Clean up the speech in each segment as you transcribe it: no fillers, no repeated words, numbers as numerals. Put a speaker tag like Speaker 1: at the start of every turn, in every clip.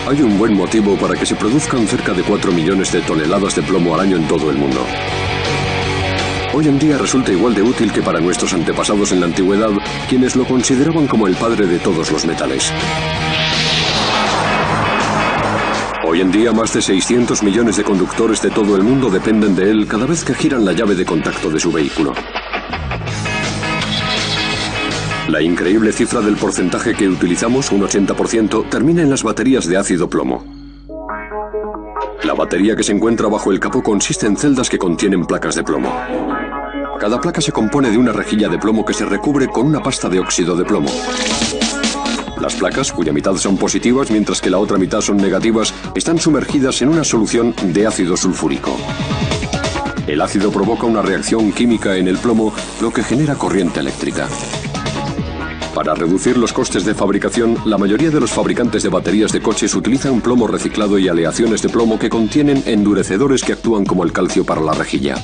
Speaker 1: Hay un buen motivo para que se produzcan cerca de 4 millones de toneladas de plomo al año en todo el mundo. Hoy en día resulta igual de útil que para nuestros antepasados en la antigüedad, quienes lo consideraban como el padre de todos los metales. Hoy en día más de 600 millones de conductores de todo el mundo dependen de él cada vez que giran la llave de contacto de su vehículo. La increíble cifra del porcentaje que utilizamos, un 80%, termina en las baterías de ácido plomo. La batería que se encuentra bajo el capó consiste en celdas que contienen placas de plomo. Cada placa se compone de una rejilla de plomo que se recubre con una pasta de óxido de plomo. Las placas, cuya mitad son positivas mientras que la otra mitad son negativas, están sumergidas en una solución de ácido sulfúrico. El ácido provoca una reacción química en el plomo, lo que genera corriente eléctrica. Para reducir los costes de fabricación, la mayoría de los fabricantes de baterías de coches utilizan plomo reciclado y aleaciones de plomo que contienen endurecedores que actúan como el calcio para la rejilla.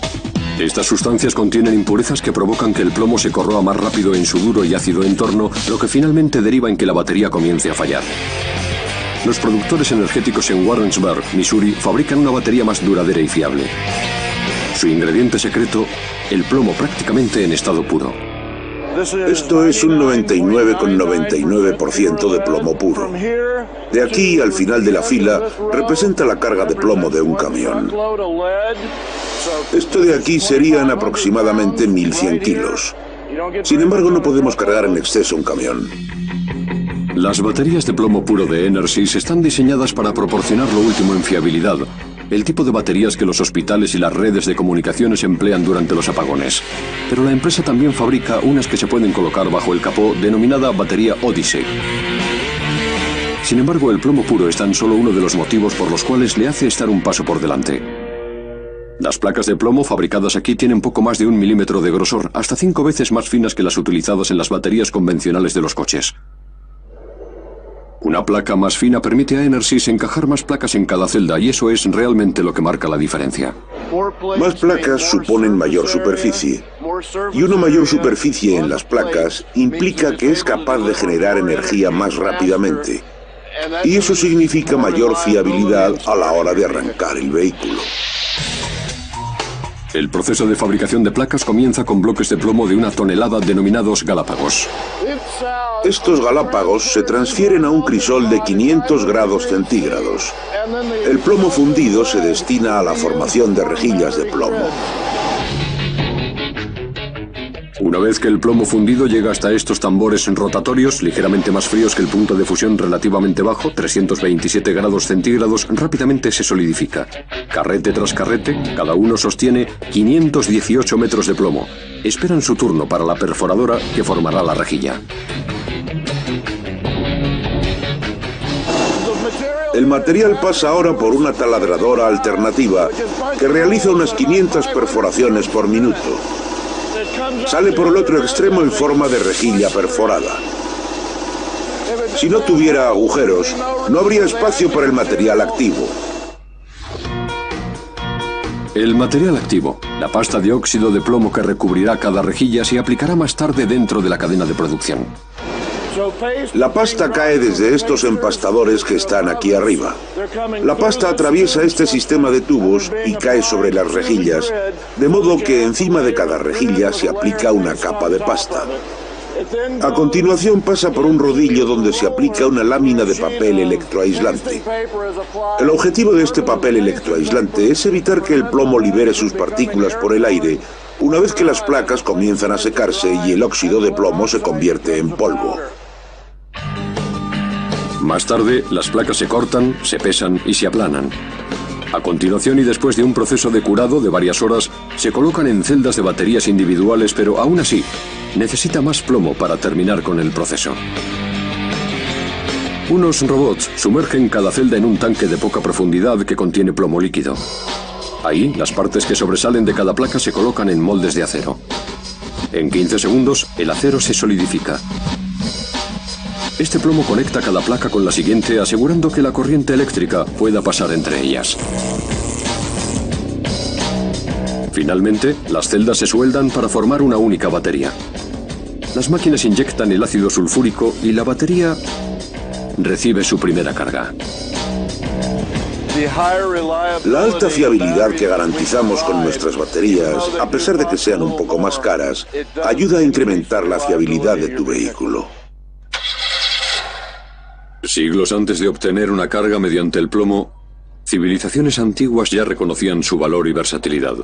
Speaker 1: Estas sustancias contienen impurezas que provocan que el plomo se corroa más rápido en su duro y ácido entorno, lo que finalmente deriva en que la batería comience a fallar. Los productores energéticos en Warrensburg, Missouri, fabrican una batería más duradera y fiable. Su ingrediente secreto, el plomo prácticamente en estado puro.
Speaker 2: Esto es un 99,99% de plomo puro. De aquí al final de la fila representa la carga de plomo de un camión. Esto de aquí serían aproximadamente 1100 kilos. Sin embargo, no podemos cargar en exceso un camión.
Speaker 1: Las baterías de plomo puro de Enersys están diseñadas para proporcionar lo último en fiabilidad, el tipo de baterías que los hospitales y las redes de comunicaciones emplean durante los apagones. Pero la empresa también fabrica unas que se pueden colocar bajo el capó, denominada batería Odyssey. Sin embargo, el plomo puro es tan solo uno de los motivos por los cuales le hace estar un paso por delante. Las placas de plomo fabricadas aquí tienen poco más de 1 milímetro de grosor, hasta 5 veces más finas que las utilizadas en las baterías convencionales de los coches. Una placa más fina permite a Enersys encajar más placas en cada celda y eso es realmente lo que marca la diferencia.
Speaker 2: Más placas suponen mayor superficie. Y una mayor superficie en las placas implica que es capaz de generar energía más rápidamente. Y eso significa mayor fiabilidad a la hora de arrancar el vehículo.
Speaker 1: El proceso de fabricación de placas comienza con bloques de plomo de 1 tonelada denominados galápagos.
Speaker 2: Estos galápagos se transfieren a un crisol de 500 grados centígrados. El plomo fundido se destina a la formación de rejillas de plomo.
Speaker 1: Una vez que el plomo fundido llega hasta estos tambores rotatorios, ligeramente más fríos que el punto de fusión relativamente bajo, 327 grados centígrados, rápidamente se solidifica. Carrete tras carrete, cada uno sostiene 518 metros de plomo. Esperan su turno para la perforadora que formará la rejilla.
Speaker 2: El material pasa ahora por una taladradora alternativa que realiza unas 500 perforaciones por minuto. Sale por el otro extremo en forma de rejilla perforada. Si no tuviera agujeros, no habría espacio para el material activo.
Speaker 1: El material activo, la pasta de óxido de plomo que recubrirá cada rejilla, se aplicará más tarde dentro de la cadena de producción.
Speaker 2: La pasta cae desde estos empastadores que están aquí arriba. La pasta atraviesa este sistema de tubos y cae sobre las rejillas, de modo que encima de cada rejilla se aplica una capa de pasta. A continuación pasa por un rodillo donde se aplica una lámina de papel electroaislante. El objetivo de este papel electroaislante es evitar que el plomo libere sus partículas por el aire una vez que las placas comienzan a secarse y el óxido de plomo se convierte en polvo.
Speaker 1: Más tarde, las placas se cortan, se pesan y se aplanan. A continuación y después de un proceso de curado de varias horas, se colocan en celdas de baterías individuales, pero aún así, necesita más plomo para terminar con el proceso. Unos robots sumergen cada celda en un tanque de poca profundidad que contiene plomo líquido. Ahí, las partes que sobresalen de cada placa se colocan en moldes de acero. En 15 segundos, el acero se solidifica. Este plomo conecta cada placa con la siguiente, asegurando que la corriente eléctrica pueda pasar entre ellas. Finalmente, las celdas se sueldan para formar una única batería. Las máquinas inyectan el ácido sulfúrico y la batería recibe su primera carga.
Speaker 2: La alta fiabilidad que garantizamos con nuestras baterías, a pesar de que sean un poco más caras, ayuda a incrementar la fiabilidad de tu vehículo.
Speaker 1: Siglos antes de obtener una carga mediante el plomo, civilizaciones antiguas ya reconocían su valor y versatilidad.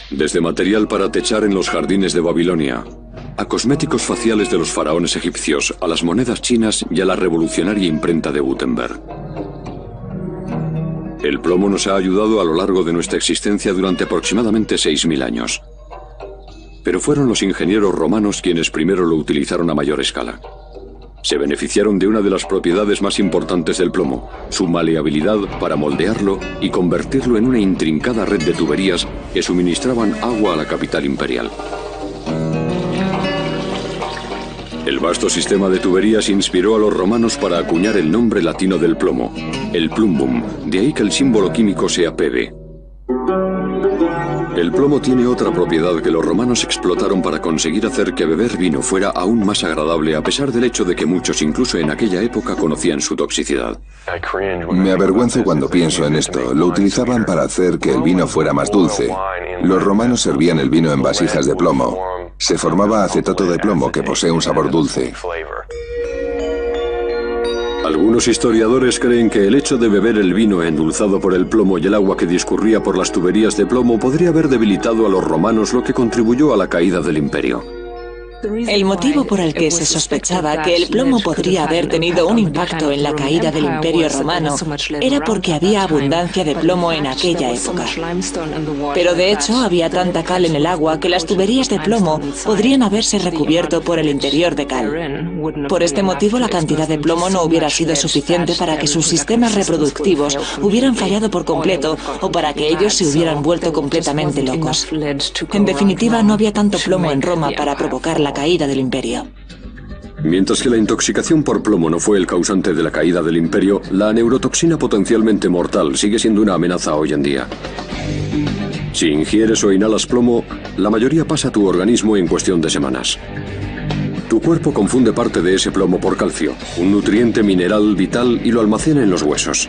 Speaker 1: Desde material para techar en los jardines de Babilonia, a cosméticos faciales de los faraones egipcios, a las monedas chinas y a la revolucionaria imprenta de Gutenberg. El plomo nos ha ayudado a lo largo de nuestra existencia durante aproximadamente 6.000 años. Pero fueron los ingenieros romanos quienes primero lo utilizaron a mayor escala. Se beneficiaron de una de las propiedades más importantes del plomo, su maleabilidad para moldearlo y convertirlo en una intrincada red de tuberías que suministraban agua a la capital imperial. El vasto sistema de tuberías inspiró a los romanos para acuñar el nombre latino del plomo, el plumbum, de ahí que el símbolo químico sea Pb. El plomo tiene otra propiedad que los romanos explotaron para conseguir hacer que beber vino fuera aún más agradable, a pesar del hecho de que muchos, incluso en aquella época, conocían su toxicidad.
Speaker 3: Me avergüenzo cuando pienso en esto. Lo utilizaban para hacer que el vino fuera más dulce. Los romanos servían el vino en vasijas de plomo. Se formaba acetato de plomo que posee un sabor dulce.
Speaker 1: Algunos historiadores creen que el hecho de beber el vino endulzado por el plomo y el agua que discurría por las tuberías de plomo podría haber debilitado a los romanos, lo que contribuyó a la caída del imperio.
Speaker 4: El motivo por el que se sospechaba que el plomo podría haber tenido un impacto en la caída del Imperio Romano era porque había abundancia de plomo en aquella época. Pero de hecho había tanta cal en el agua que las tuberías de plomo podrían haberse recubierto por el interior de cal. Por este motivo la cantidad de plomo no hubiera sido suficiente para que sus sistemas reproductivos hubieran fallado por completo o para que ellos se hubieran vuelto completamente locos. En definitiva, no había tanto plomo en Roma para provocar la caída del imperio.
Speaker 1: Mientras que la intoxicación por plomo no fue el causante de la caída del imperio, la neurotoxina potencialmente mortal sigue siendo una amenaza hoy en día. Si ingieres o inhalas plomo, la mayoría pasa a tu organismo en cuestión de semanas. Tu cuerpo confunde parte de ese plomo por calcio, un nutriente mineral vital, y lo almacena en los huesos.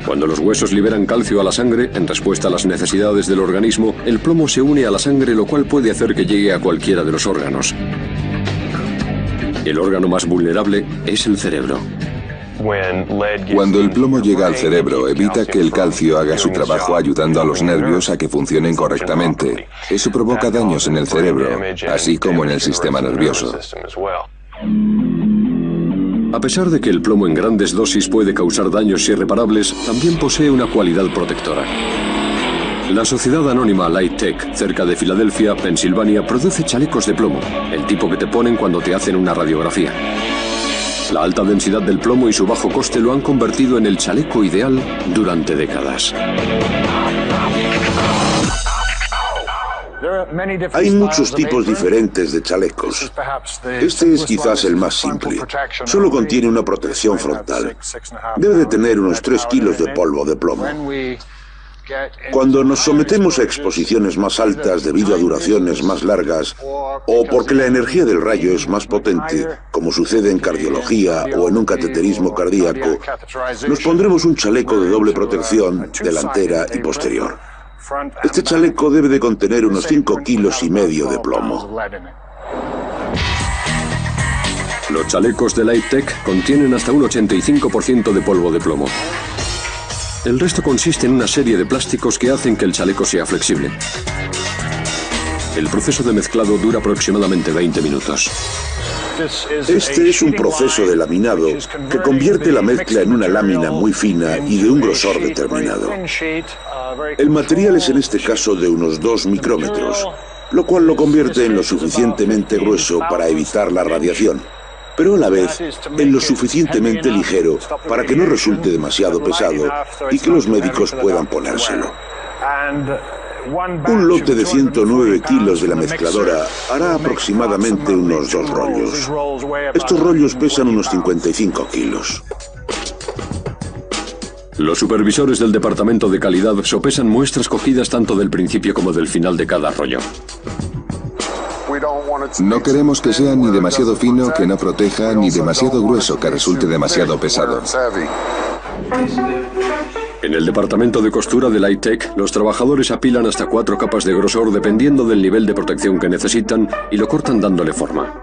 Speaker 1: Cuando los huesos liberan calcio a la sangre, en respuesta a las necesidades del organismo, el plomo se une a la sangre, lo cual puede hacer que llegue a cualquiera de los órganos. El órgano más vulnerable es el cerebro.
Speaker 3: Cuando el plomo llega al cerebro, evita que el calcio haga su trabajo ayudando a los nervios a que funcionen correctamente. Eso provoca daños en el cerebro, así como en el sistema nervioso.
Speaker 1: A pesar de que el plomo en grandes dosis puede causar daños irreparables, también posee una cualidad protectora. La sociedad anónima Light Tech, cerca de Filadelfia, Pensilvania, produce chalecos de plomo, el tipo que te ponen cuando te hacen una radiografía. La alta densidad del plomo y su bajo coste lo han convertido en el chaleco ideal durante décadas.
Speaker 2: Hay muchos tipos diferentes de chalecos. Este es quizás el más simple. Solo contiene una protección frontal. Debe de tener unos 3 kilos de polvo de plomo. Cuando nos sometemos a exposiciones más altas debido a duraciones más largas, o porque la energía del rayo es más potente, como sucede en cardiología o en un cateterismo cardíaco, nos pondremos un chaleco de doble protección delantera y posterior. Este chaleco debe de contener unos 5,5 kilos de plomo.
Speaker 1: Los chalecos de Light Tech contienen hasta un 85% de polvo de plomo. El resto consiste en una serie de plásticos que hacen que el chaleco sea flexible. El proceso de mezclado dura aproximadamente 20 minutos.
Speaker 2: Este es un proceso de laminado que convierte la mezcla en una lámina muy fina y de un grosor determinado. El material es en este caso de unos 2 micrómetros, lo cual lo convierte en lo suficientemente grueso para evitar la radiación, pero a la vez en lo suficientemente ligero para que no resulte demasiado pesado y que los médicos puedan ponérselo. Un lote de 109 kilos de la mezcladora hará aproximadamente unos 2 rollos. Estos rollos pesan unos 55 kilos.
Speaker 1: Los supervisores del departamento de calidad sopesan muestras cogidas tanto del principio como del final de cada rollo.
Speaker 3: No queremos que sea ni demasiado fino que no proteja, ni demasiado grueso que resulte demasiado pesado.
Speaker 1: En el departamento de costura de Lightech, los trabajadores apilan hasta 4 capas de grosor dependiendo del nivel de protección que necesitan y lo cortan dándole forma.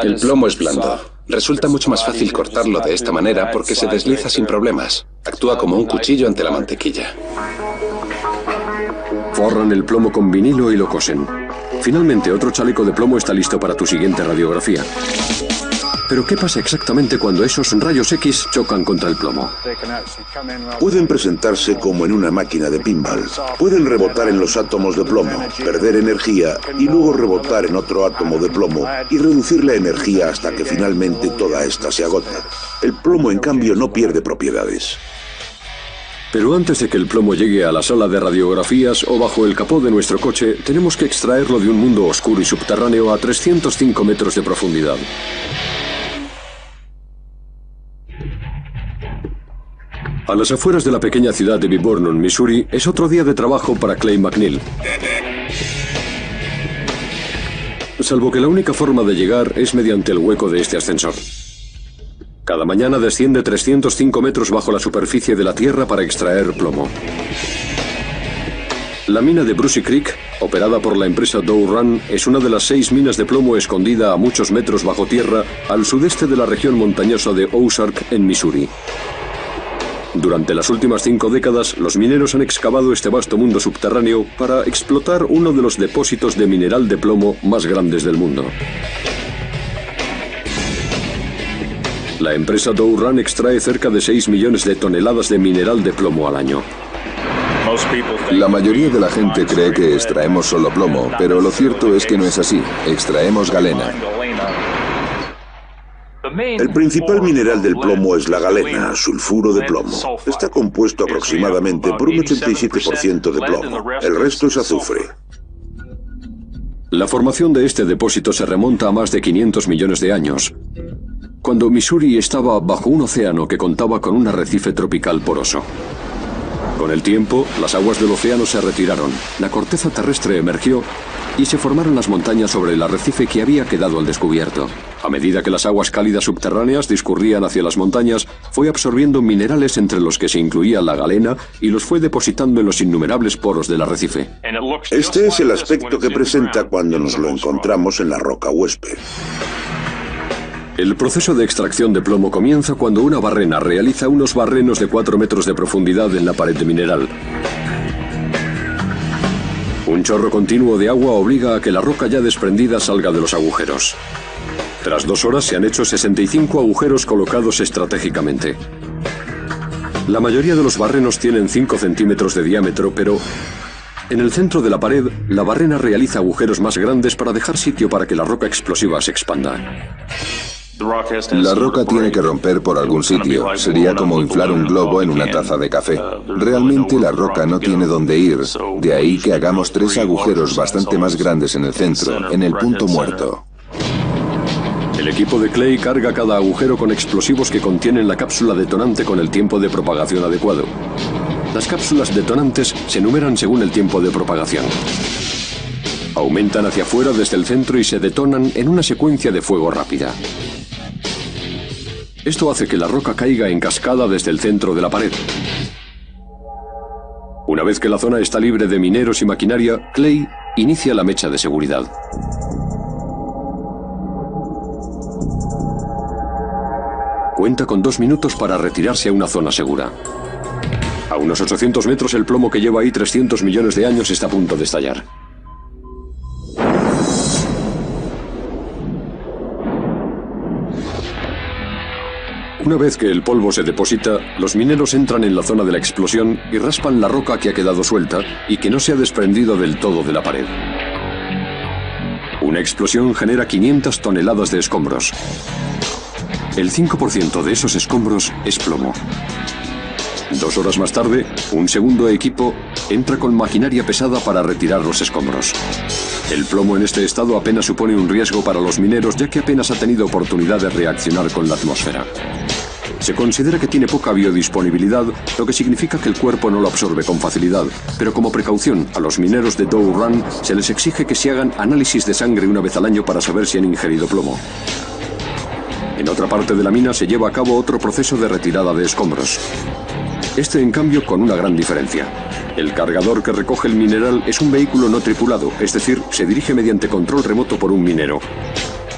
Speaker 5: El plomo es blando. Resulta mucho más fácil cortarlo de esta manera porque se desliza sin problemas. Actúa como un cuchillo ante la mantequilla.
Speaker 1: Forran el plomo con vinilo y lo cosen. Finalmente, otro chaleco de plomo está listo para tu siguiente radiografía. Pero ¿qué pasa exactamente cuando esos rayos X chocan contra el plomo?
Speaker 2: Pueden presentarse como en una máquina de pinball. Pueden rebotar en los átomos de plomo, perder energía y luego rebotar en otro átomo de plomo y reducir la energía hasta que finalmente toda esta se agota. El plomo, en cambio, no pierde propiedades.
Speaker 1: Pero antes de que el plomo llegue a la sala de radiografías o bajo el capó de nuestro coche, tenemos que extraerlo de un mundo oscuro y subterráneo a 305 metros de profundidad. A las afueras de la pequeña ciudad de Vibornon, Missouri, es otro día de trabajo para Clay McNeil. Salvo que la única forma de llegar es mediante el hueco de este ascensor. Cada mañana desciende 305 metros bajo la superficie de la tierra para extraer plomo. La mina de Brucey Creek, operada por la empresa Dow Run, es una de las 6 minas de plomo escondida a muchos metros bajo tierra al sudeste de la región montañosa de Ozark, en Missouri. Durante las últimas 5 décadas, los mineros han excavado este vasto mundo subterráneo para explotar uno de los depósitos de mineral de plomo más grandes del mundo. La empresa Dow Run extrae cerca de 6 millones de toneladas de mineral de plomo al año.
Speaker 3: La mayoría de la gente cree que extraemos solo plomo, pero lo cierto es que no es así. Extraemos galena.
Speaker 2: El principal mineral del plomo es la galena, sulfuro de plomo. Está compuesto aproximadamente por un 87% de plomo. El resto es azufre.
Speaker 1: La formación de este depósito se remonta a más de 500 millones de años, cuando Missouri estaba bajo un océano que contaba con un arrecife tropical poroso. Con el tiempo, las aguas del océano se retiraron, la corteza terrestre emergió y se formaron las montañas sobre el arrecife que había quedado al descubierto. A medida que las aguas cálidas subterráneas discurrían hacia las montañas, fue absorbiendo minerales entre los que se incluía la galena y los fue depositando en los innumerables poros del arrecife.
Speaker 2: Este es el aspecto que presenta cuando nos lo encontramos en la roca huésped.
Speaker 1: El proceso de extracción de plomo comienza cuando una barrena realiza unos barrenos de 4 metros de profundidad en la pared de mineral. Un chorro continuo de agua obliga a que la roca ya desprendida salga de los agujeros. Tras 2 horas se han hecho 65 agujeros colocados estratégicamente. La mayoría de los barrenos tienen 5 centímetros de diámetro, pero en el centro de la pared, la barrena realiza agujeros más grandes para dejar sitio para que la roca explosiva se expanda.
Speaker 3: La roca tiene que romper por algún sitio. Sería como inflar un globo en una taza de café. Realmente la roca no tiene dónde ir. De ahí que hagamos 3 agujeros bastante más grandes en el centro, en el punto muerto.
Speaker 1: El equipo de Clay carga cada agujero con explosivos que contienen la cápsula detonante con el tiempo de propagación adecuado. Las cápsulas detonantes se numeran según el tiempo de propagación. Aumentan hacia afuera desde el centro y se detonan en una secuencia de fuego rápida. Esto hace que la roca caiga en cascada desde el centro de la pared. Una vez que la zona está libre de mineros y maquinaria, Clay inicia la mecha de seguridad. Cuenta con 2 minutos para retirarse a una zona segura. A unos 800 metros el plomo que lleva ahí 300 millones de años está a punto de estallar. Una vez que el polvo se deposita, los mineros entran en la zona de la explosión y raspan la roca que ha quedado suelta y que no se ha desprendido del todo de la pared. Una explosión genera 500 toneladas de escombros. El 5% de esos escombros es plomo. 2 horas más tarde, un segundo equipo entra con maquinaria pesada para retirar los escombros. El plomo en este estado apenas supone un riesgo para los mineros, ya que apenas ha tenido oportunidad de reaccionar con la atmósfera. Se considera que tiene poca biodisponibilidad, lo que significa que el cuerpo no lo absorbe con facilidad, pero como precaución, a los mineros de Doe Run se les exige que se hagan análisis de sangre una vez al año para saber si han ingerido plomo. En otra parte de la mina se lleva a cabo otro proceso de retirada de escombros. Este, en cambio, con una gran diferencia. El cargador que recoge el mineral es un vehículo no tripulado, es decir, se dirige mediante control remoto por un minero.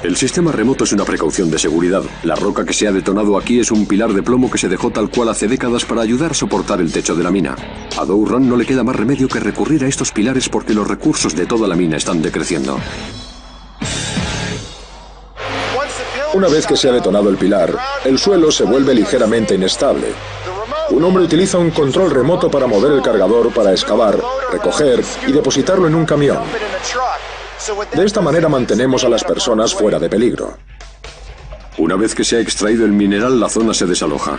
Speaker 1: El sistema remoto es una precaución de seguridad. La roca que se ha detonado aquí es un pilar de plomo que se dejó tal cual hace décadas para ayudar a soportar el techo de la mina. A Doe Run no le queda más remedio que recurrir a estos pilares porque los recursos de toda la mina están decreciendo.
Speaker 6: Una vez que se ha detonado el pilar, el suelo se vuelve ligeramente inestable. Un hombre utiliza un control remoto para mover el cargador para excavar, recoger y depositarlo en un camión. De esta manera mantenemos a las personas fuera de peligro.
Speaker 1: Una vez que se ha extraído el mineral, la zona se desaloja.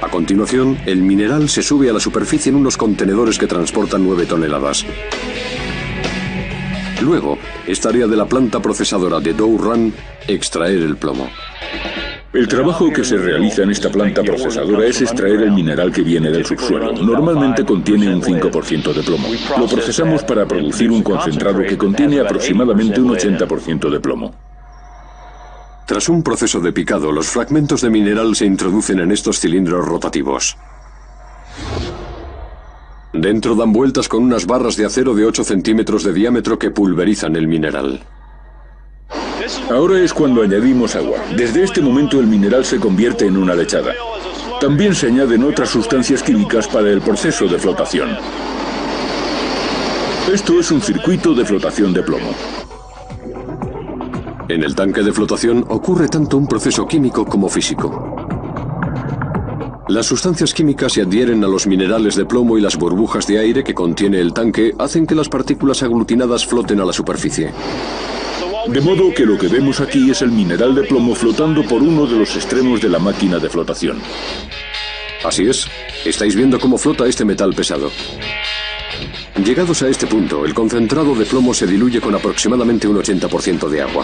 Speaker 1: A continuación, el mineral se sube a la superficie en unos contenedores que transportan 9 toneladas. Luego, es tarea de la planta procesadora de Doe Run extraer el plomo.
Speaker 7: El trabajo que se realiza en esta planta procesadora es extraer el mineral que viene del subsuelo. Normalmente contiene un 5% de plomo. Lo procesamos para producir un concentrado que contiene aproximadamente un 80% de plomo.
Speaker 1: Tras un proceso de picado, los fragmentos de mineral se introducen en estos cilindros rotativos. Dentro dan vueltas con unas barras de acero de 8 centímetros de diámetro que pulverizan el mineral.
Speaker 7: Ahora es cuando añadimos agua. Desde este momento el mineral se convierte en una lechada. También se añaden otras sustancias químicas para el proceso de flotación. Esto es un circuito de flotación de plomo.
Speaker 1: En el tanque de flotación ocurre tanto un proceso químico como físico. Las sustancias químicas se adhieren a los minerales de plomo y las burbujas de aire que contiene el tanque hacen que las partículas aglutinadas floten a la superficie.
Speaker 7: De modo que lo que vemos aquí es el mineral de plomo flotando por uno de los extremos de la máquina de flotación.
Speaker 1: Así es, estáis viendo cómo flota este metal pesado. Llegados a este punto, el concentrado de plomo se diluye con aproximadamente un 80% de agua.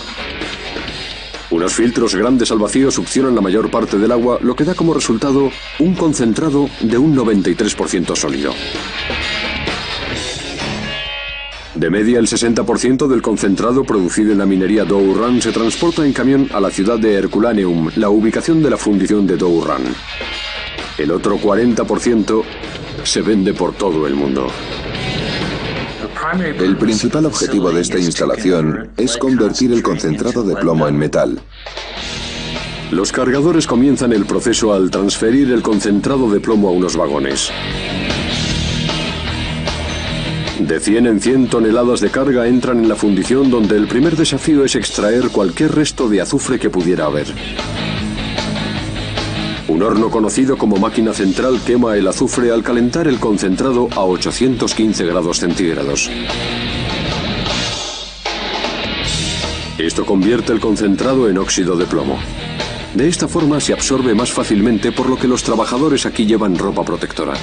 Speaker 1: Unos filtros grandes al vacío succionan la mayor parte del agua, lo que da como resultado un concentrado de un 93% sólido. De media, el 60% del concentrado producido en la minería Doe Run se transporta en camión a la ciudad de Herculaneum, la ubicación de la fundición de Doe Run. El otro 40% se vende por todo el mundo.
Speaker 3: El principal objetivo de esta instalación es convertir el concentrado de plomo en metal.
Speaker 1: Los cargadores comienzan el proceso al transferir el concentrado de plomo a unos vagones. De 100 en 100 toneladas de carga entran en la fundición, donde el primer desafío es extraer cualquier resto de azufre que pudiera haber. Un horno conocido como máquina central quema el azufre al calentar el concentrado a 815 grados centígrados. Esto convierte el concentrado en óxido de plomo. De esta forma se absorbe más fácilmente, por lo que los trabajadores aquí llevan ropa protectora.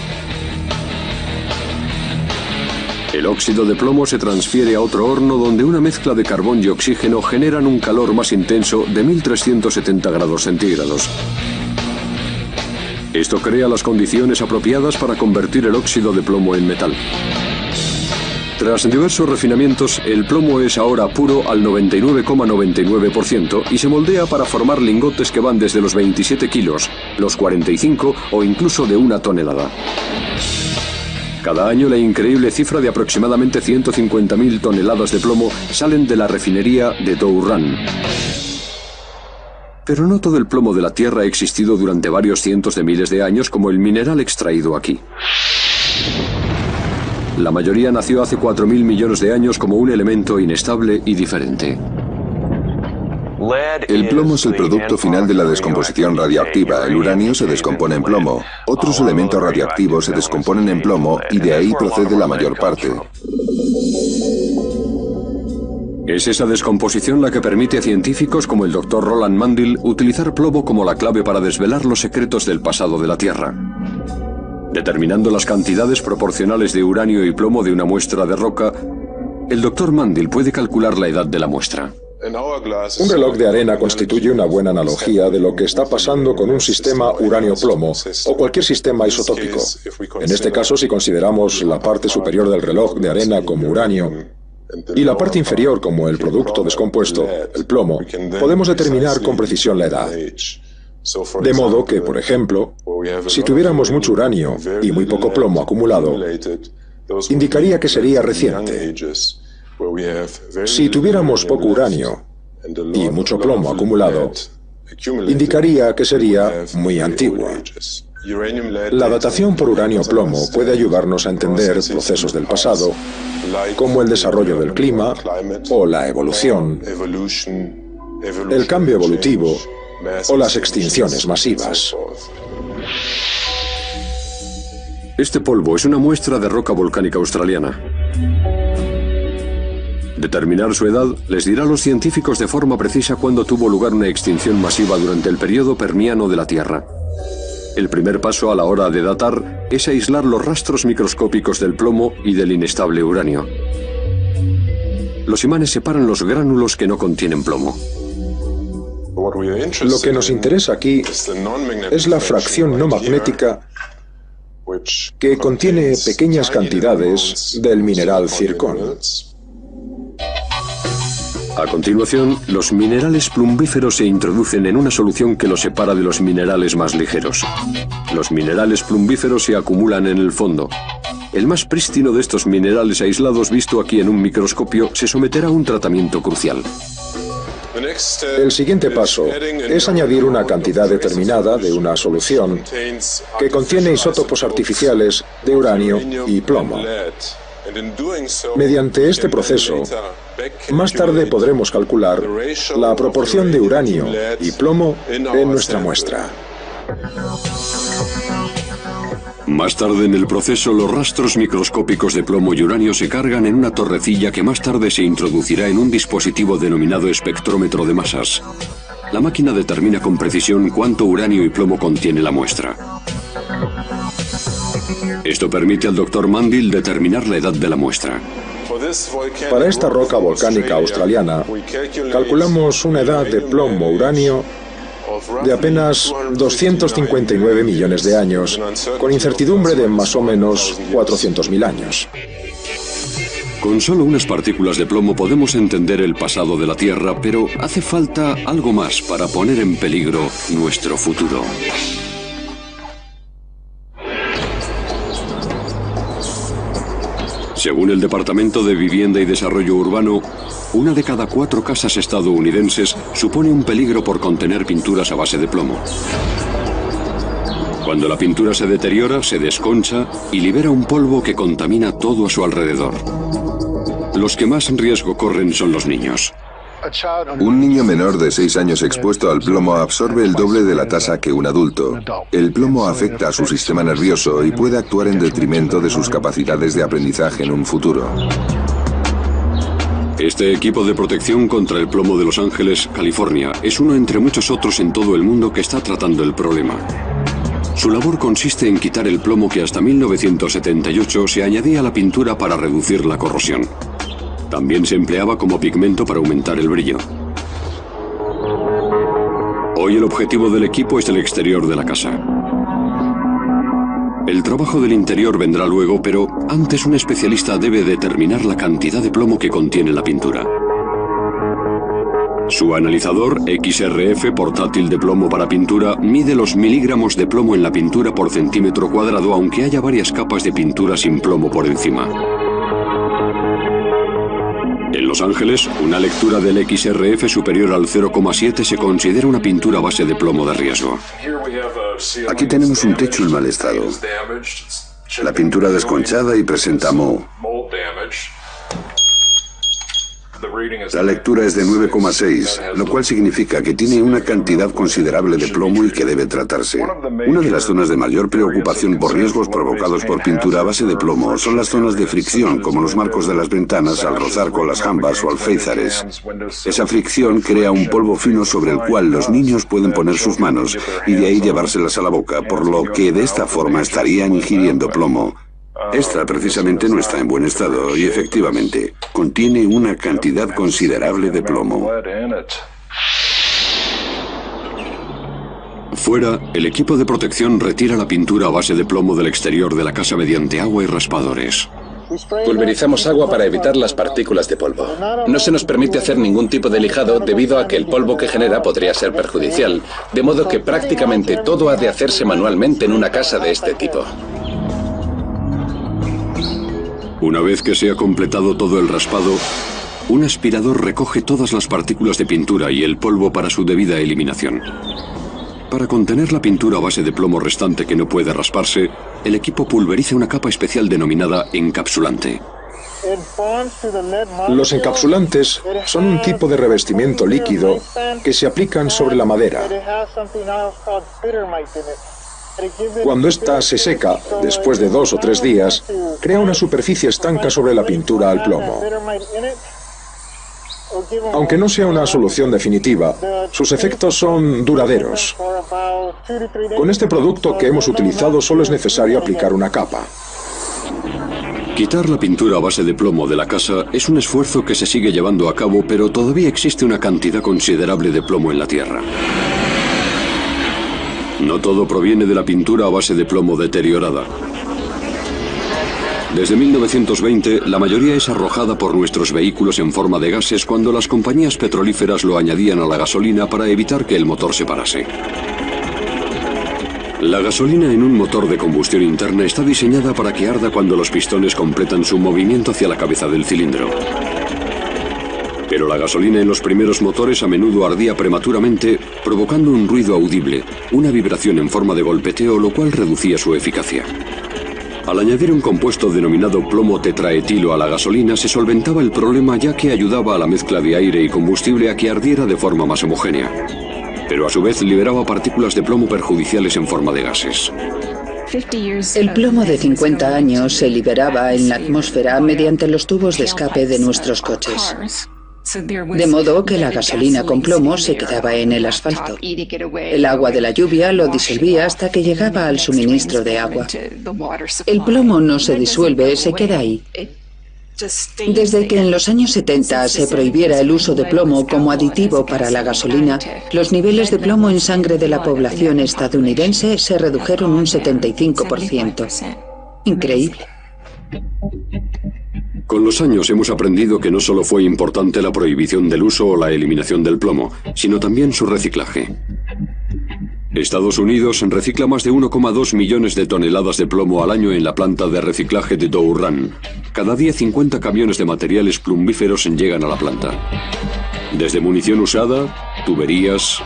Speaker 1: El óxido de plomo se transfiere a otro horno donde una mezcla de carbón y oxígeno generan un calor más intenso de 1370 grados centígrados. Esto crea las condiciones apropiadas para convertir el óxido de plomo en metal. Tras diversos refinamientos, el plomo es ahora puro al 99,99% y se moldea para formar lingotes que van desde los 27 kilos, los 45 o incluso de 1 tonelada. Cada año la increíble cifra de aproximadamente 150.000 toneladas de plomo salen de la refinería de Doe Run. Pero no todo el plomo de la Tierra ha existido durante varios cientos de miles de años como el mineral extraído aquí. La mayoría nació hace 4.000 millones de años como un elemento inestable y diferente.
Speaker 3: El plomo es el producto final de la descomposición radioactiva. El uranio se descompone en plomo. Otros elementos radioactivos se descomponen en plomo y de ahí procede la mayor parte.
Speaker 1: Es esa descomposición la que permite a científicos como el Dr. Roland Mandel utilizar plomo como la clave para desvelar los secretos del pasado de la Tierra. Determinando las cantidades proporcionales de uranio y plomo de una muestra de roca, el Dr. Mandel puede calcular la edad de la muestra.
Speaker 6: Un reloj de arena constituye una buena analogía de lo que está pasando con un sistema uranio-plomo o cualquier sistema isotópico. En este caso, si consideramos la parte superior del reloj de arena como uranio y la parte inferior como el producto descompuesto, el plomo, podemos determinar con precisión la edad. De modo que, por ejemplo, si tuviéramos mucho uranio y muy poco plomo acumulado, indicaría que sería reciente. Si tuviéramos poco uranio y mucho plomo acumulado, indicaría que sería muy antiguo. La datación por uranio-plomo puede ayudarnos a entender procesos del pasado, como el desarrollo del clima o la evolución, el cambio evolutivo o las extinciones masivas.
Speaker 1: Este polvo es una muestra de roca volcánica australiana. Determinar su edad les dirá a los científicos de forma precisa cuándo tuvo lugar una extinción masiva durante el periodo Permiano de la Tierra. El primer paso a la hora de datar es aislar los rastros microscópicos del plomo y del inestable uranio. Los imanes separan los gránulos que no contienen plomo.
Speaker 6: Lo que nos interesa aquí es la fracción no magnética que contiene pequeñas cantidades del mineral zircón.
Speaker 1: A continuación, los minerales plumbíferos se introducen en una solución que los separa de los minerales más ligeros. Los minerales plumbíferos se acumulan en el fondo. El más prístino de estos minerales aislados visto aquí en un microscopio se someterá a un tratamiento crucial.
Speaker 6: El siguiente paso es añadir una cantidad determinada de una solución que contiene isótopos artificiales de uranio y plomo. Mediante este proceso, más tarde podremos calcular la proporción de uranio y plomo en nuestra muestra.
Speaker 1: Más tarde en el proceso, los rastros microscópicos de plomo y uranio se cargan en una torrecilla que más tarde se introducirá en un dispositivo denominado espectrómetro de masas. La máquina determina con precisión cuánto uranio y plomo contiene la muestra. Esto permite al Dr. Mandil determinar la edad de la muestra.
Speaker 6: Para esta roca volcánica australiana, calculamos una edad de plomo-uranio de apenas 259 millones de años, con incertidumbre de más o menos 400.000 años.
Speaker 1: Con solo unas partículas de plomo podemos entender el pasado de la Tierra, pero hace falta algo más para poner en peligro nuestro futuro. Según el Departamento de Vivienda y Desarrollo Urbano, 1 de cada 4 casas estadounidenses supone un peligro por contener pinturas a base de plomo. Cuando la pintura se deteriora, se desconcha y libera un polvo que contamina todo a su alrededor. Los que más riesgo corren son los niños.
Speaker 3: Un niño menor de 6 años expuesto al plomo absorbe el doble de la tasa que un adulto. El plomo afecta a su sistema nervioso y puede actuar en detrimento de sus capacidades de aprendizaje en un futuro.
Speaker 1: Este equipo de protección contra el plomo de Los Ángeles, California, es uno entre muchos otros en todo el mundo que está tratando el problema. Su labor consiste en quitar el plomo que hasta 1978 se añadía a la pintura para reducir la corrosión. También se empleaba como pigmento para aumentar el brillo. Hoy el objetivo del equipo es el exterior de la casa. El trabajo del interior vendrá luego, pero antes un especialista debe determinar la cantidad de plomo que contiene la pintura. Su analizador XRF portátil de plomo para pintura mide los miligramos de plomo en la pintura por centímetro cuadrado, aunque haya varias capas de pintura sin plomo por encima. En Los Ángeles, una lectura del XRF superior al 0,7 se considera una pintura a base de plomo de riesgo.
Speaker 8: Aquí tenemos un techo en mal estado. La pintura desconchada y presenta moho. La lectura es de 9,6, lo cual significa que tiene una cantidad considerable de plomo y que debe tratarse. Una de las zonas de mayor preocupación por riesgos provocados por pintura a base de plomo son las zonas de fricción, como los marcos de las ventanas al rozar con las jambas o alféizares. Esa fricción crea un polvo fino sobre el cual los niños pueden poner sus manos y de ahí llevárselas a la boca, por lo que de esta forma estarían ingiriendo plomo. Esta precisamente no está en buen estado y efectivamente contiene una cantidad considerable de plomo.
Speaker 1: Fuera, el equipo de protección retira la pintura a base de plomo del exterior de la casa mediante agua y raspadores.
Speaker 5: Pulverizamos agua para evitar las partículas de polvo. No se nos permite hacer ningún tipo de lijado debido a que el polvo que genera podría ser perjudicial, de modo que prácticamente todo ha de hacerse manualmente en una casa de este tipo.
Speaker 1: Una vez que se ha completado todo el raspado, un aspirador recoge todas las partículas de pintura y el polvo para su debida eliminación. Para contener la pintura a base de plomo restante que no puede rasparse, el equipo pulveriza una capa especial denominada encapsulante.
Speaker 6: Los encapsulantes son un tipo de revestimiento líquido que se aplican sobre la madera. Cuando ésta se seca, después de 2 o 3 días, crea una superficie estanca sobre la pintura al plomo. Aunque no sea una solución definitiva, sus efectos son duraderos. Con este producto que hemos utilizado solo es necesario aplicar una capa.
Speaker 1: Quitar la pintura a base de plomo de la casa es un esfuerzo que se sigue llevando a cabo, pero todavía existe una cantidad considerable de plomo en la tierra. No todo proviene de la pintura a base de plomo deteriorada. Desde 1920, la mayoría es arrojada por nuestros vehículos en forma de gases cuando las compañías petrolíferas lo añadían a la gasolina para evitar que el motor se parase. La gasolina en un motor de combustión interna está diseñada para que arda cuando los pistones completan su movimiento hacia la cabeza del cilindro. Pero la gasolina en los primeros motores a menudo ardía prematuramente, provocando un ruido audible, una vibración en forma de golpeteo, lo cual reducía su eficacia. Al añadir un compuesto denominado plomo tetraetilo a la gasolina se solventaba el problema, ya que ayudaba a la mezcla de aire y combustible a que ardiera de forma más homogénea. Pero a su vez liberaba partículas de plomo perjudiciales en forma de gases.
Speaker 9: El plomo de 50 años se liberaba en la atmósfera mediante los tubos de escape de nuestros coches. De modo que la gasolina con plomo se quedaba en el asfalto. El agua de la lluvia lo disolvía hasta que llegaba al suministro de agua. El plomo no se disuelve, se queda ahí. Desde que en los años 70 se prohibiera el uso de plomo como aditivo para la gasolina, los niveles de plomo en sangre de la población estadounidense se redujeron un 75%. Increíble.
Speaker 1: Con los años hemos aprendido que no solo fue importante la prohibición del uso o la eliminación del plomo, sino también su reciclaje. Estados Unidos recicla más de 1,2 millones de toneladas de plomo al año en la planta de reciclaje de Dow Run. Cada día 50 camiones de materiales plumbíferos llegan a la planta. Desde munición usada, tuberías,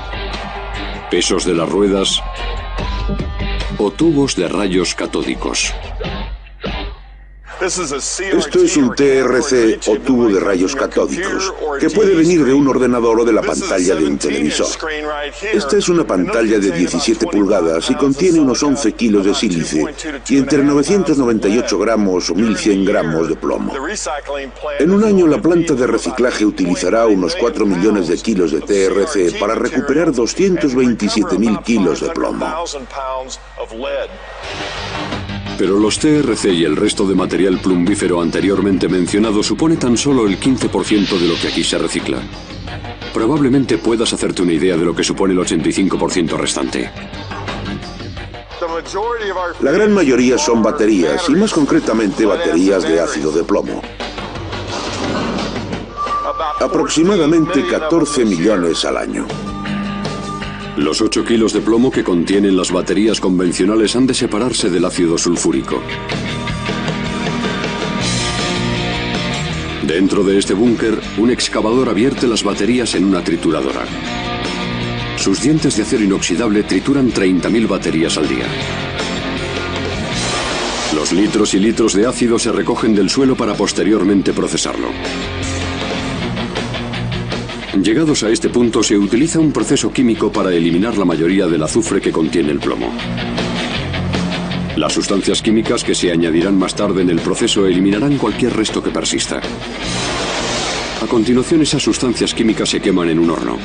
Speaker 1: pesos de las ruedas o tubos de rayos catódicos.
Speaker 2: Esto es un TRC o tubo de rayos catódicos, que puede venir de un ordenador o de la pantalla de un televisor. Esta es una pantalla de 17 pulgadas y contiene unos 11 kilos de sílice y entre 998 gramos o 1100 gramos de plomo. En un año la planta de reciclaje utilizará unos 4 millones de kilos de TRC para recuperar 227.000 kilos de plomo.
Speaker 1: Pero los TRC y el resto de material plumbífero anteriormente mencionado supone tan solo el 15% de lo que aquí se recicla. Probablemente puedas hacerte una idea de lo que supone el 85% restante.
Speaker 2: La gran mayoría son baterías, y más concretamente baterías de ácido de plomo. Aproximadamente 14 millones al año.
Speaker 1: Los 8 kilos de plomo que contienen las baterías convencionales han de separarse del ácido sulfúrico. Dentro de este búnker, un excavador advierte las baterías en una trituradora. Sus dientes de acero inoxidable trituran 30.000 baterías al día. Los litros y litros de ácido se recogen del suelo para posteriormente procesarlo. Llegados a este punto, se utiliza un proceso químico para eliminar la mayoría del azufre que contiene el plomo. Las sustancias químicas que se añadirán más tarde en el proceso eliminarán cualquier resto que persista. A continuación, esas sustancias químicas se queman en un horno.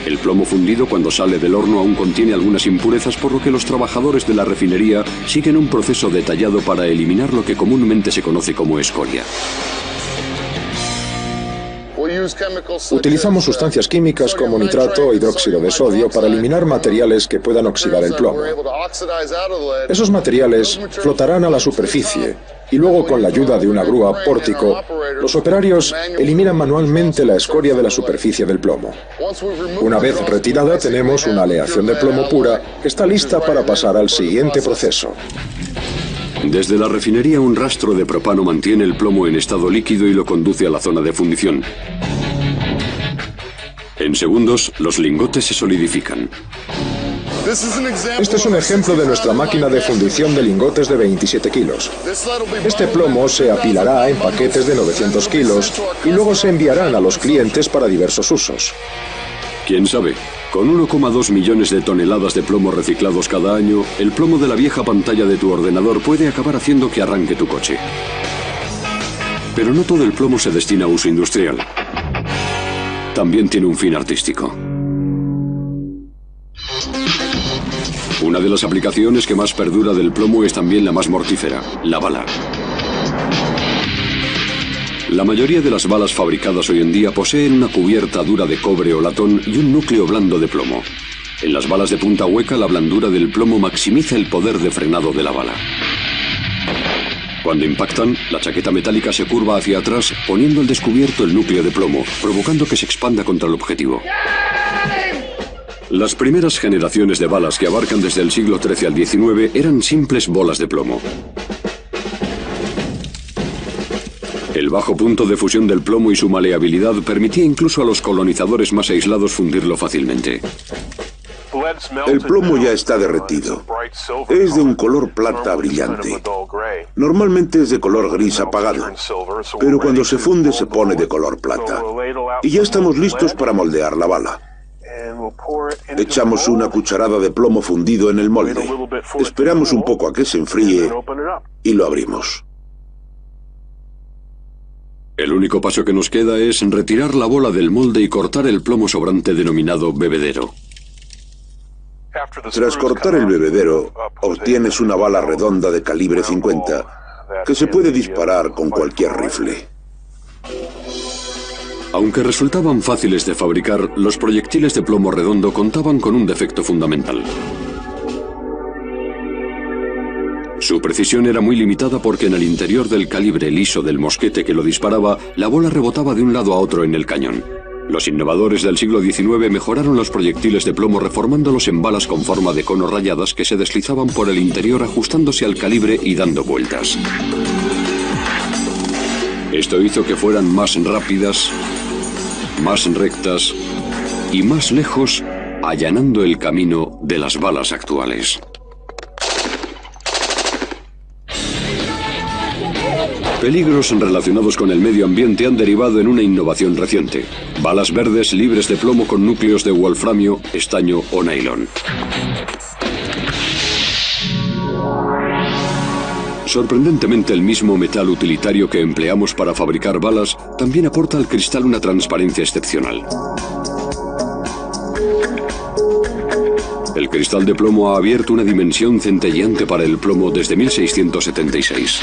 Speaker 1: El plomo fundido cuando sale del horno aún contiene algunas impurezas, por lo que los trabajadores de la refinería siguen un proceso detallado para eliminar lo que comúnmente se conoce como escoria.
Speaker 6: Utilizamos sustancias químicas como nitrato o hidróxido de sodio para eliminar materiales que puedan oxidar el plomo. Esos materiales flotarán a la superficie y luego, con la ayuda de una grúa pórtico, los operarios eliminan manualmente la escoria de la superficie del plomo. Una vez retirada, tenemos una aleación de plomo pura que está lista para pasar al siguiente proceso.
Speaker 1: Desde la refinería, un rastro de propano mantiene el plomo en estado líquido y lo conduce a la zona de fundición. En segundos, los lingotes se solidifican.
Speaker 6: Este es un ejemplo de nuestra máquina de fundición de lingotes de 27 kilos. Este plomo se apilará en paquetes de 900 kilos y luego se enviarán a los clientes para diversos usos.
Speaker 1: ¿Quién sabe? Con 1,2 millones de toneladas de plomo reciclados cada año, el plomo de la vieja pantalla de tu ordenador puede acabar haciendo que arranque tu coche. Pero no todo el plomo se destina a uso industrial. También tiene un fin artístico. Una de las aplicaciones que más perdura del plomo es también la más mortífera, la bala. La mayoría de las balas fabricadas hoy en día poseen una cubierta dura de cobre o latón y un núcleo blando de plomo. En las balas de punta hueca, la blandura del plomo maximiza el poder de frenado de la bala. Cuando impactan, la chaqueta metálica se curva hacia atrás, poniendo al descubierto el núcleo de plomo, provocando que se expanda contra el objetivo. Las primeras generaciones de balas, que abarcan desde el siglo XIII al XIX, eran simples bolas de plomo. El bajo punto de fusión del plomo y su maleabilidad permitía incluso a los colonizadores más aislados fundirlo fácilmente.
Speaker 2: El plomo ya está derretido. Es de un color plata brillante. Normalmente es de color gris apagado, pero cuando se funde se pone de color plata. Y ya estamos listos para moldear la bala. Echamos una cucharada de plomo fundido en el molde. Esperamos un poco a que se enfríe y lo abrimos.
Speaker 1: El único paso que nos queda es retirar la bola del molde y cortar el plomo sobrante denominado bebedero.
Speaker 2: Tras cortar el bebedero, obtienes una bala redonda de calibre 50 que se puede disparar con cualquier rifle.
Speaker 1: Aunque resultaban fáciles de fabricar, los proyectiles de plomo redondo contaban con un defecto fundamental. Su precisión era muy limitada porque en el interior del calibre liso del mosquete que lo disparaba, la bola rebotaba de un lado a otro en el cañón. Los innovadores del siglo XIX mejoraron los proyectiles de plomo reformándolos en balas con forma de cono rayadas que se deslizaban por el interior ajustándose al calibre y dando vueltas. Esto hizo que fueran más rápidas, más rectas y más lejos, allanando el camino de las balas actuales. Peligros relacionados con el medio ambiente han derivado en una innovación reciente: balas verdes libres de plomo con núcleos de wolframio, estaño o nylon. Sorprendentemente, el mismo metal utilitario que empleamos para fabricar balas también aporta al cristal una transparencia excepcional. El cristal de plomo ha abierto una dimensión centelleante para el plomo desde 1676.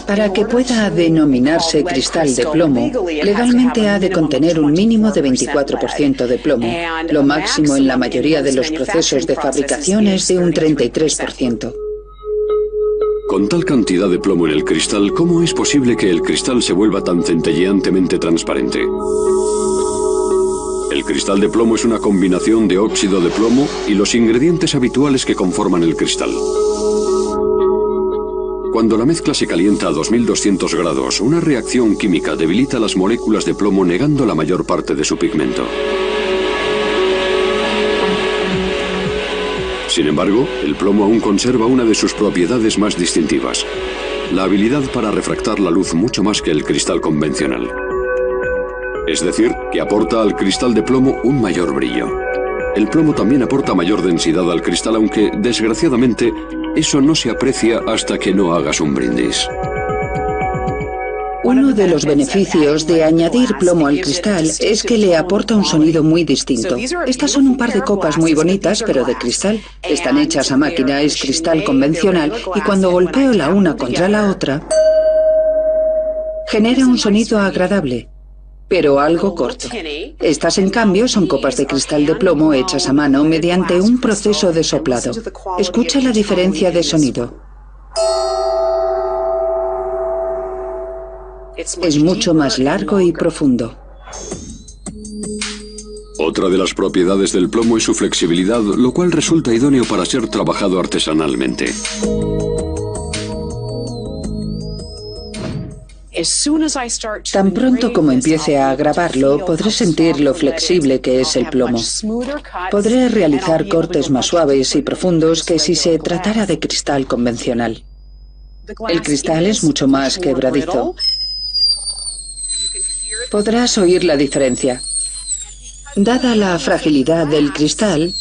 Speaker 9: Para que pueda denominarse cristal de plomo, legalmente ha de contener un mínimo de 24% de plomo. Lo máximo en la mayoría de los procesos de fabricación es de un 33%.
Speaker 1: Con tal cantidad de plomo en el cristal, ¿cómo es posible que el cristal se vuelva tan centelleantemente transparente? El cristal de plomo es una combinación de óxido de plomo y los ingredientes habituales que conforman el cristal. Cuando la mezcla se calienta a 2200 grados, una reacción química debilita las moléculas de plomo negando la mayor parte de su pigmento. Sin embargo, el plomo aún conserva una de sus propiedades más distintivas: la habilidad para refractar la luz mucho más que el cristal convencional. Es decir, que aporta al cristal de plomo un mayor brillo. El plomo también aporta mayor densidad al cristal, aunque, desgraciadamente, eso no se aprecia hasta que no hagas un brindis.
Speaker 9: Uno de los beneficios de añadir plomo al cristal es que le aporta un sonido muy distinto. Estas son un par de copas muy bonitas, pero de cristal. Están hechas a máquina, es cristal convencional, y cuando golpeo la una contra la otra, genera un sonido agradable, pero algo corto. Estas, en cambio, son copas de cristal de plomo hechas a mano mediante un proceso de soplado. Escucha la diferencia de sonido. Es mucho más largo y profundo.
Speaker 1: Otra de las propiedades del plomo es su flexibilidad, lo cual resulta idóneo para ser trabajado artesanalmente.
Speaker 9: Tan pronto como empiece a grabarlo, podré sentir lo flexible que es el plomo. Podré realizar cortes más suaves y profundos que si se tratara de cristal convencional. El cristal es mucho más quebradizo. Podrás oír la diferencia. Dada la fragilidad del cristal,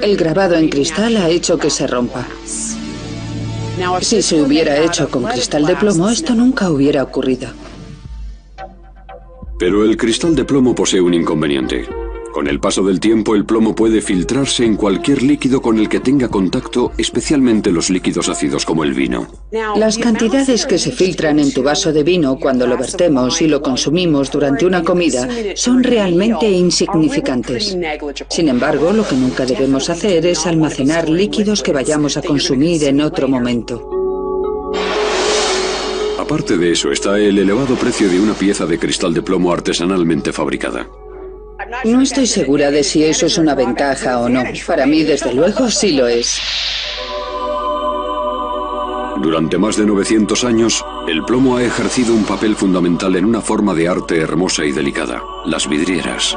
Speaker 9: el grabado en cristal ha hecho que se rompa. Si se hubiera hecho con cristal de plomo, esto nunca hubiera ocurrido.
Speaker 1: Pero el cristal de plomo posee un inconveniente. Con el paso del tiempo, el plomo puede filtrarse en cualquier líquido con el que tenga contacto, especialmente los líquidos ácidos como el vino.
Speaker 9: Las cantidades que se filtran en tu vaso de vino cuando lo vertemos y lo consumimos durante una comida son realmente insignificantes. Sin embargo, lo que nunca debemos hacer es almacenar líquidos que vayamos a consumir en otro momento.
Speaker 1: Aparte de eso, está el elevado precio de una pieza de cristal de plomo artesanalmente fabricada.
Speaker 9: No estoy segura de si eso es una ventaja o no. Para mí, desde luego, sí lo es.
Speaker 1: Durante más de 900 años, el plomo ha ejercido un papel fundamental en una forma de arte hermosa y delicada, las vidrieras.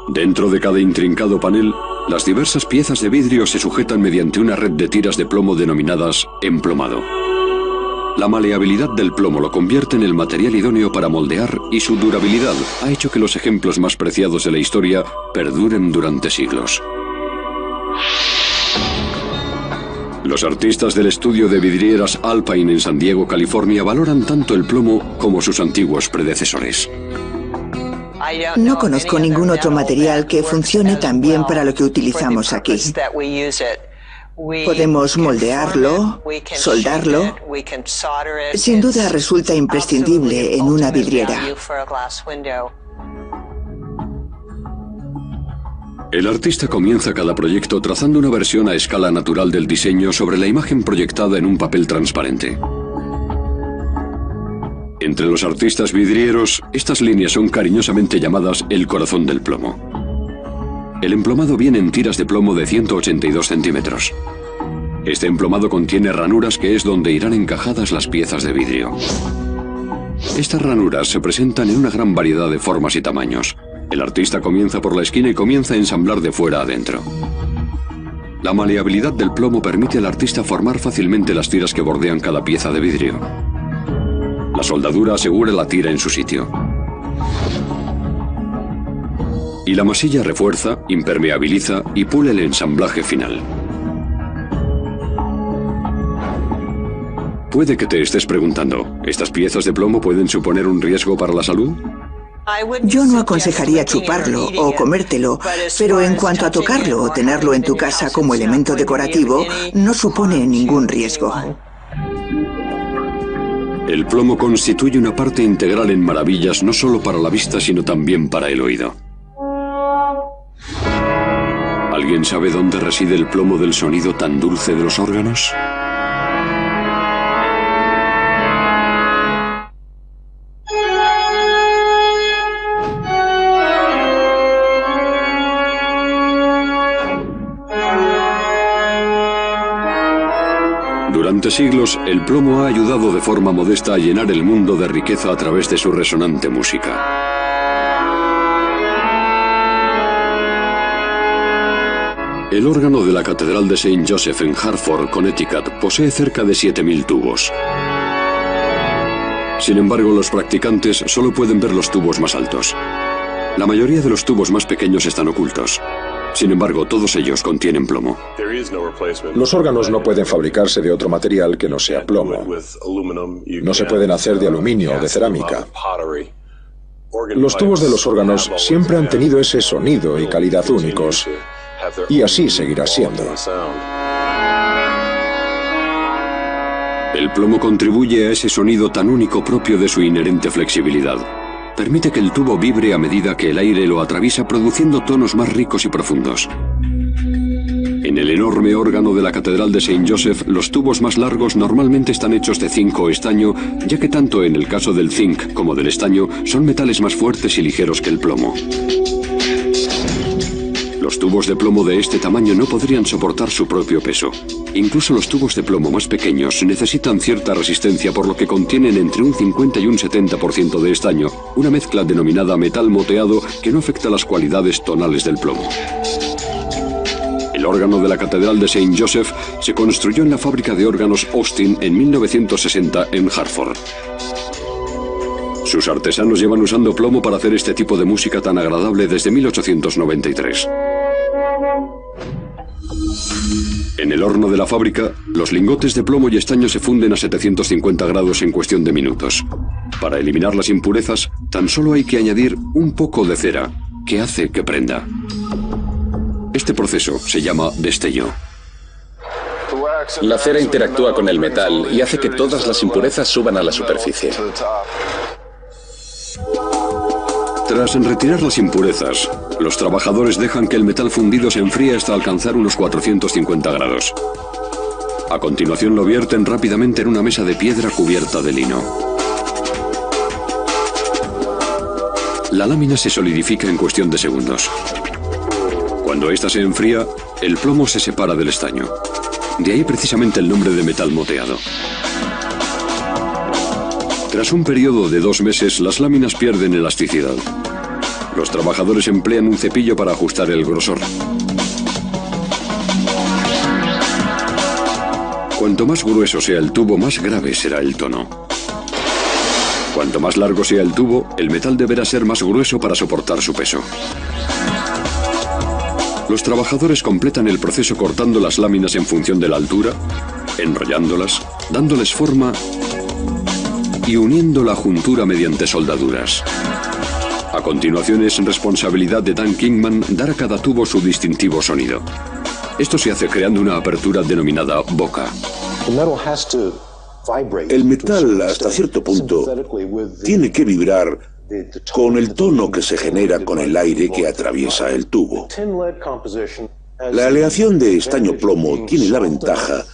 Speaker 1: Dentro de cada intrincado panel, las diversas piezas de vidrio se sujetan mediante una red de tiras de plomo denominadas emplomado. La maleabilidad del plomo lo convierte en el material idóneo para moldear y su durabilidad ha hecho que los ejemplos más preciados de la historia perduren durante siglos. Los artistas del estudio de vidrieras Alpine en San Diego, California, valoran tanto el plomo como sus antiguos predecesores.
Speaker 10: No conozco ningún otro material que funcione tan bien para lo que utilizamos aquí. Podemos moldearlo, soldarlo. Sin duda resulta imprescindible en una vidriera.
Speaker 1: El artista comienza cada proyecto trazando una versión a escala natural del diseño sobre la imagen proyectada en un papel transparente. Entre los artistas vidrieros, estas líneas son cariñosamente llamadas el corazón del plomo. El emplomado viene en tiras de plomo de 182 centímetros. Este emplomado contiene ranuras que es donde irán encajadas las piezas de vidrio. Estas ranuras se presentan en una gran variedad de formas y tamaños. El artista comienza por la esquina y comienza a ensamblar de fuera a adentro. La maleabilidad del plomo permite al artista formar fácilmente las tiras que bordean cada pieza de vidrio. La soldadura asegura la tira en su sitio. Y la masilla refuerza, impermeabiliza y pule el ensamblaje final. Puede que te estés preguntando, ¿estas piezas de plomo pueden suponer un riesgo para la salud?
Speaker 10: Yo no aconsejaría chuparlo o comértelo, pero en cuanto a tocarlo o tenerlo en tu casa como elemento decorativo, no supone ningún riesgo.
Speaker 1: El plomo constituye una parte integral en maravillas no solo para la vista, sino también para el oído. ¿Alguien sabe dónde reside el plomo del sonido tan dulce de los órganos? Durante siglos, el plomo ha ayudado de forma modesta a llenar el mundo de riqueza a través de su resonante música. El órgano de la Catedral de St. Joseph en Hartford, Connecticut, posee cerca de 7.000 tubos. Sin embargo, los practicantes solo pueden ver los tubos más altos. La mayoría de los tubos más pequeños están ocultos. Sin embargo, todos ellos contienen plomo.
Speaker 6: Los órganos no pueden fabricarse de otro material que no sea plomo. No se pueden hacer de aluminio o de cerámica. Los tubos de los órganos siempre han tenido ese sonido y calidad únicos, y así seguirá siendo.
Speaker 1: El plomo contribuye a ese sonido tan único propio de su inherente flexibilidad. Permite que el tubo vibre a medida que el aire lo atraviesa, produciendo tonos más ricos y profundos. En el enorme órgano de la Catedral de Saint Joseph, los tubos más largos normalmente están hechos de zinc o estaño, ya que tanto en el caso del zinc como del estaño son metales más fuertes y ligeros que el plomo. Los tubos de plomo de este tamaño no podrían soportar su propio peso. Incluso los tubos de plomo más pequeños necesitan cierta resistencia, por lo que contienen entre un 50 y un 70% de estaño, una mezcla denominada metal moteado que no afecta las cualidades tonales del plomo. El órgano de la Catedral de Saint Joseph se construyó en la fábrica de órganos Austin en 1960 en Hartford. Sus artesanos llevan usando plomo para hacer este tipo de música tan agradable desde 1893. En el horno de la fábrica, los lingotes de plomo y estaño se funden a 750 grados en cuestión de minutos. Para eliminar las impurezas, tan solo hay que añadir un poco de cera, que hace que prenda. Este proceso se llama destello.
Speaker 5: La cera interactúa con el metal y hace que todas las impurezas suban a la superficie.
Speaker 1: Tras retirar las impurezas, los trabajadores dejan que el metal fundido se enfríe hasta alcanzar unos 450 grados. A continuación lo vierten rápidamente en una mesa de piedra cubierta de lino. La lámina se solidifica en cuestión de segundos. Cuando ésta se enfría, el plomo se separa del estaño. De ahí precisamente el nombre de metal moteado. Tras un periodo de 2 meses, las láminas pierden elasticidad. Los trabajadores emplean un cepillo para ajustar el grosor. Cuanto más grueso sea el tubo, más grave será el tono. Cuanto más largo sea el tubo, el metal deberá ser más grueso para soportar su peso. Los trabajadores completan el proceso cortando las láminas en función de la altura, enrollándolas, dándoles forma y uniendo la juntura mediante soldaduras. A continuación es responsabilidad de Dan Kingman dar a cada tubo su distintivo sonido. Esto se hace creando una apertura denominada boca.
Speaker 2: El metal, hasta cierto punto, tiene que vibrar con el tono que se genera con el aire que atraviesa el tubo. La aleación de estaño-plomo tiene la ventaja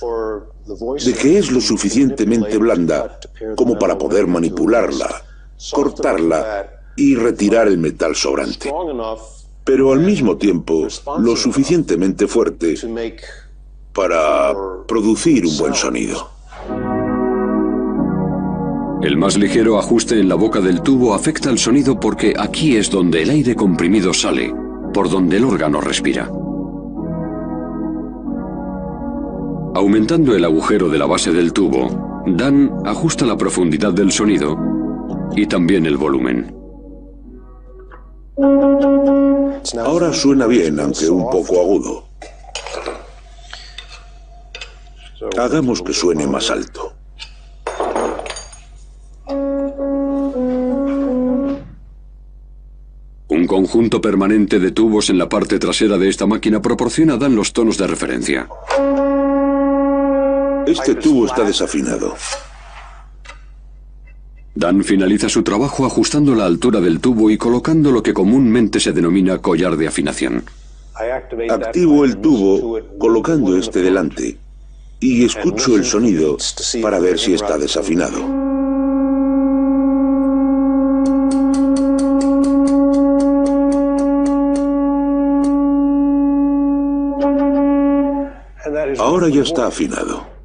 Speaker 2: de que es lo suficientemente blanda como para poder manipularla, cortarla y retirar el metal sobrante, pero al mismo tiempo lo suficientemente fuerte para producir un buen sonido.
Speaker 1: El más ligero ajuste en la boca del tubo afecta el sonido porque aquí es donde el aire comprimido sale, por donde el órgano respira. Aumentando el agujero de la base del tubo, Dan ajusta la profundidad del sonido y también el volumen.
Speaker 2: Ahora suena bien, aunque un poco agudo. Hagamos que suene más alto.
Speaker 1: Un conjunto permanente de tubos en la parte trasera de esta máquina proporciona a Dan los tonos de referencia.
Speaker 2: Este tubo está desafinado.
Speaker 1: Dan finaliza su trabajo ajustando la altura del tubo y colocando lo que comúnmente se denomina collar de afinación.
Speaker 2: Activo el tubo colocando este delante y escucho el sonido para ver si está desafinado. Ahora ya está afinado.